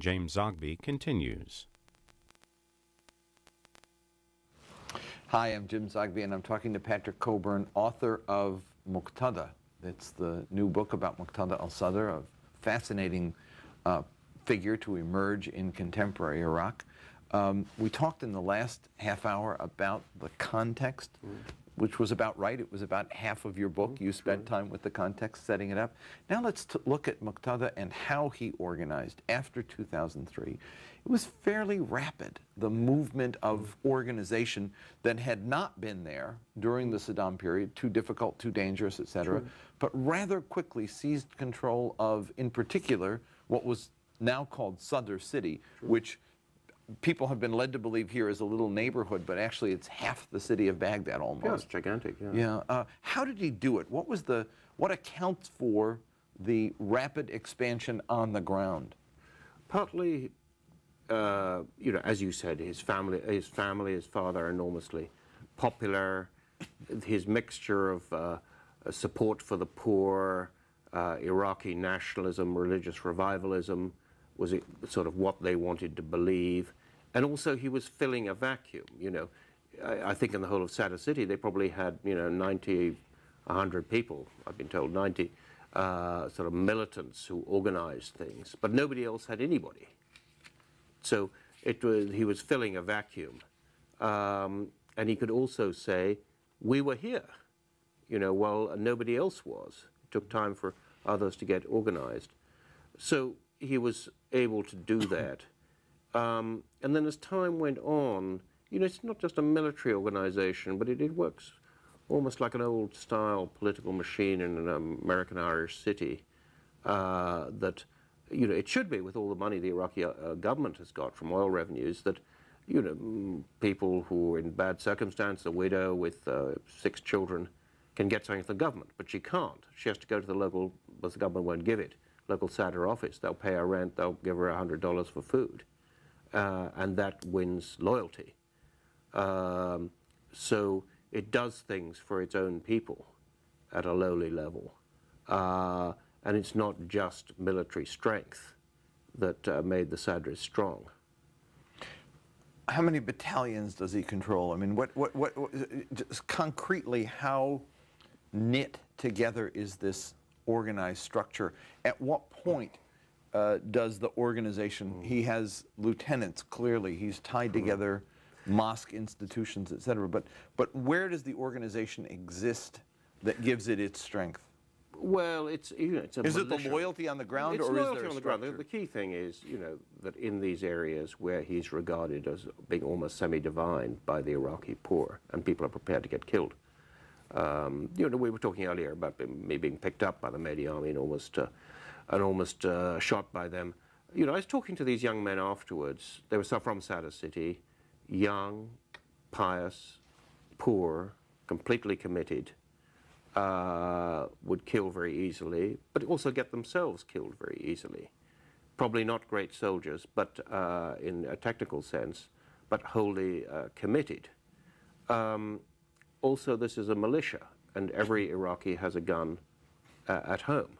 James Zogby continues. Hi, I'm James Zogby, and I'm talking to Patrick Cockburn, author of Muqtada. It's the new book about Muqtada al-Sadr, a fascinating figure to emerge in contemporary Iraq. We talked in the last half hour about the context, which was about right. It was about half of your book. You spent time with the context, setting it up. Now let's look at Muqtada and how he organized after 2003. It was fairly rapid, the movement of organization that had not been there during the Saddam period, too difficult, too dangerous, etc., but rather quickly seized control of, in particular, what was now called Sadr City, which people have been led to believe here is a little neighborhood, but actually it's half the city of Baghdad almost. Yeah, it's gigantic, yeah. Yeah. How did he do it? What accounts for the rapid expansion on the ground? Partly, you know, as you said, his family, his father, enormously popular. His mixture of support for the poor, Iraqi nationalism, religious revivalism, was it sort of what they wanted to believe. And also he was filling a vacuum, you know. I think in the whole of Sadr City they probably had, you know, 90, 100 people, I've been told 90, sort of militants who organized things, but nobody else had anybody. So he was filling a vacuum. And he could also say, we were here, you know, while nobody else was. It took time for others to get organized. So he was able to do that. And then as time went on, you know, it's not just a military organization, but it works almost like an old-style political machine in an American-Irish city that, you know, it should be with all the money the Iraqi government has got from oil revenues that, you know, people who are in bad circumstance, a widow with 6 children, can get something from the government, but she can't. She has to go to the local, but the government won't give it. Local Sadr office, they'll pay her rent, they'll give her $100 for food, and that wins loyalty. So it does things for its own people at a lowly level, and it's not just military strength that made the Sadrs strong. How many battalions does he control? I mean, just concretely, how knit together is this organized structure? At what point does the organization, he has lieutenants, clearly, he's tied together mosque institutions, etc., but where does the organization exist that gives it its strength? Well, it's, you know, it's a Is militia. it the loyalty on the ground, it's or is loyalty there a on the ground. structure? The key thing is, you know, that in these areas where he's regarded as being almost semi-divine by the Iraqi poor, and people are prepared to get killed. You know, we were talking earlier about me being picked up by the Mahdi army and almost shot by them. You know, I was talking to these young men afterwards. They were from Sadr City, young, pious, poor, completely committed, would kill very easily, but also get themselves killed very easily. Probably not great soldiers, but in a technical sense, but wholly committed. Also, this is a militia, and every Iraqi has a gun at home.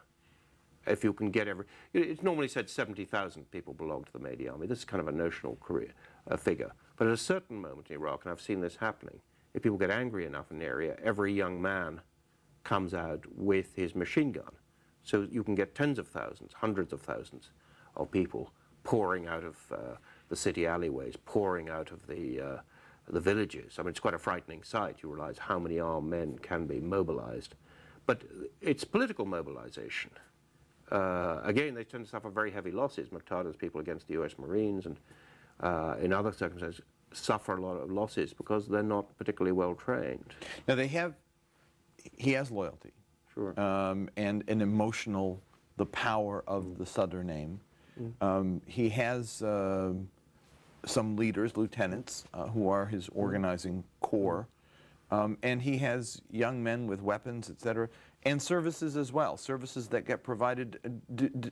If you can get it's normally said 70,000 people belong to the Mahdi army. This is kind of a notional figure. But at a certain moment in Iraq, and I've seen this happening, if people get angry enough in the area, every young man comes out with his machine gun. So you can get tens of thousands, hundreds of thousands of people pouring out of the city alleyways, pouring out of the villages. I mean, it's quite a frightening sight. You realize how many armed men can be mobilized. But it's political mobilization. Again, they tend to suffer very heavy losses. Muqtada's people against the US Marines and in other circumstances suffer a lot of losses because they're not particularly well trained. Now he has loyalty. Sure. And an emotional, the power of the Sadr name. He has some leaders, lieutenants, who are his organizing core. And he has young men with weapons, etc., and services as well, services that get provided.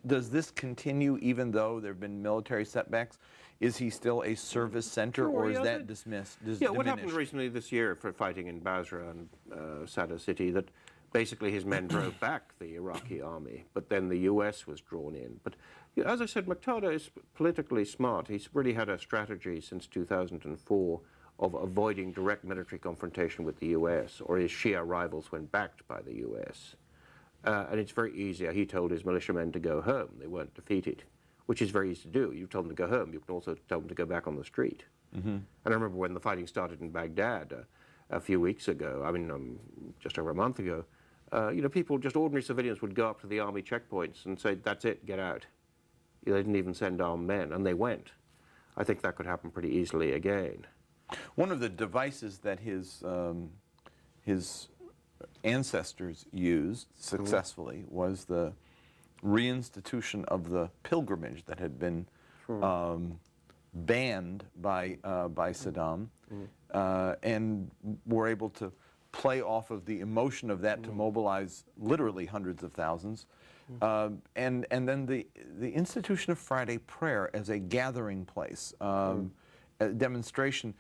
Does this continue even though there have been military setbacks? Is he still a service center, or is that dismissed? Yeah, what happened recently this year for fighting in Basra and Sadr City, that basically his men drove back the Iraqi army, but then the US was drawn in. But Yeah, as I said, Muqtada is politically smart. He's really had a strategy since 2004 of avoiding direct military confrontation with the US, or his Shia rivals when backed by the US. And it's very easy. He told his militiamen to go home. They weren't defeated, which is very easy to do. You told them to go home. You can also tell them to go back on the street. And I remember when the fighting started in Baghdad a few weeks ago, I mean, just over a month ago, you know, people, just ordinary civilians would go up to the army checkpoints and say, that's it, get out. They didn't even send armed men, and they went. I think that could happen pretty easily again. One of the devices that his ancestors used successfully was the reinstitution of the pilgrimage that had been banned by Saddam, and were able to play off of the emotion of that to mobilize literally hundreds of thousands. And then the institution of Friday prayer as a gathering place, a demonstration.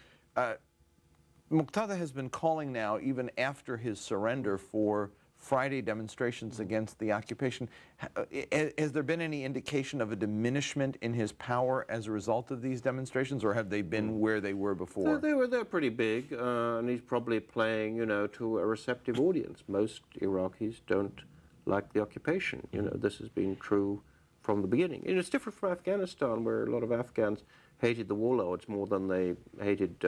Muqtada has been calling now, even after his surrender, for Friday demonstrations against the occupation. Has there been any indication of a diminishment in his power as a result of these demonstrations, or have they been where they were before? They're pretty big, and he's probably playing, you know, to a receptive audience. Most Iraqis don't like the occupation. You know, this has been true from the beginning. And it's different from Afghanistan, where a lot of Afghans hated the warlords more than they hated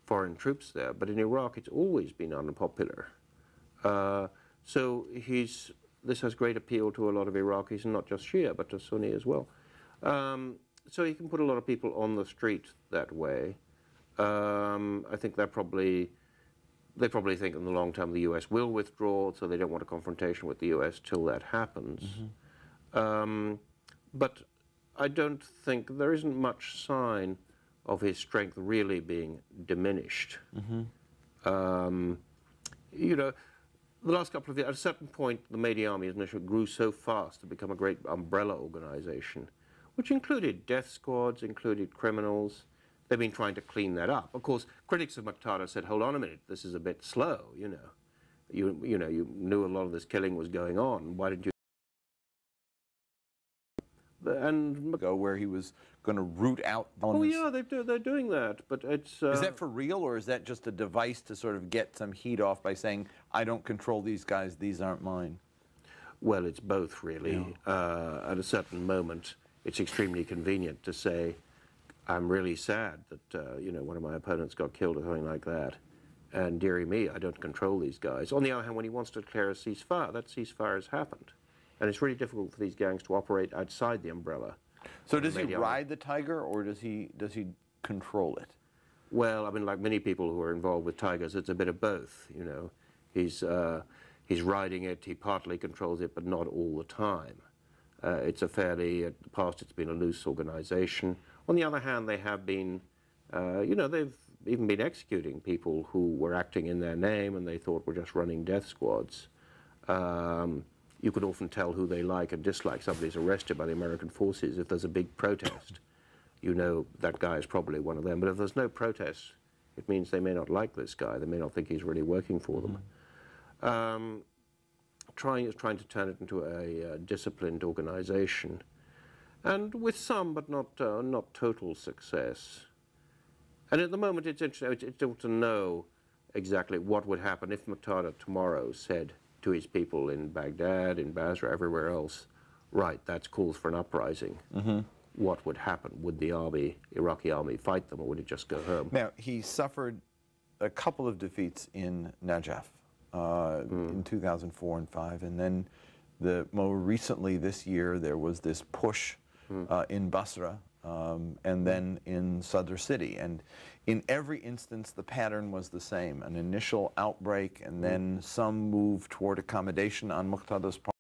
foreign troops there. But in Iraq, it's always been unpopular. So this has great appeal to a lot of Iraqis, and not just Shia, but to Sunni as well. So he can put a lot of people on the street that way. I think they probably think in the long term the US will withdraw, so they don't want a confrontation with the US till that happens. But I don't think, there isn't much sign of his strength really being diminished. You know, the last couple of years, at a certain point, the Mahdi Army grew so fast to become a great umbrella organization, which included death squads, included criminals. They've been trying to clean that up. Of course, critics of Muqtada said, hold on a minute, this is a bit slow, you know. You know, you knew a lot of this killing was going on. Why didn't you? And Where he was going to root out elements. Oh yeah, they're doing that, but it's... Is that for real, or is that just a device to sort of get some heat off by saying, I don't control these guys, these aren't mine? Well, it's both, really. Yeah. At a certain moment, it's extremely convenient to say, I'm really sad that, you know, one of my opponents got killed or something like that. And dearie me, I don't control these guys. On the other hand, when he wants to declare a ceasefire, that ceasefire has happened. And it's really difficult for these gangs to operate outside the umbrella. So does he ride the tiger, or does he control it? Well, I mean, like many people who are involved with tigers, it's a bit of both, you know. He's riding it, he partly controls it, but not all the time. It's a fairly, in the past it's been a loose organization. On the other hand, they have been, you know, they've even been executing people who were acting in their name and they thought were just running death squads. You could often tell who they like and dislike. Somebody's arrested by the American forces. If there's a big protest, you know that guy is probably one of them. But if there's no protest, it means they may not like this guy. They may not think he's really working for them. Trying to turn it into a disciplined organization, and with some, but not total success. And at the moment, it's interesting. It's difficult to know exactly what would happen if Muqtada tomorrow said to his people in Baghdad, in Basra, everywhere else, right, that's calls for an uprising. What would happen? Would the army, Iraqi army, fight them, or would it just go home? Now, he suffered a couple of defeats in Najaf in 2004 and 5, and then more recently this year there was this push in Basra, and then in Sadr City. And in every instance, the pattern was the same: an initial outbreak, and then some move toward accommodation on Muqtada's part.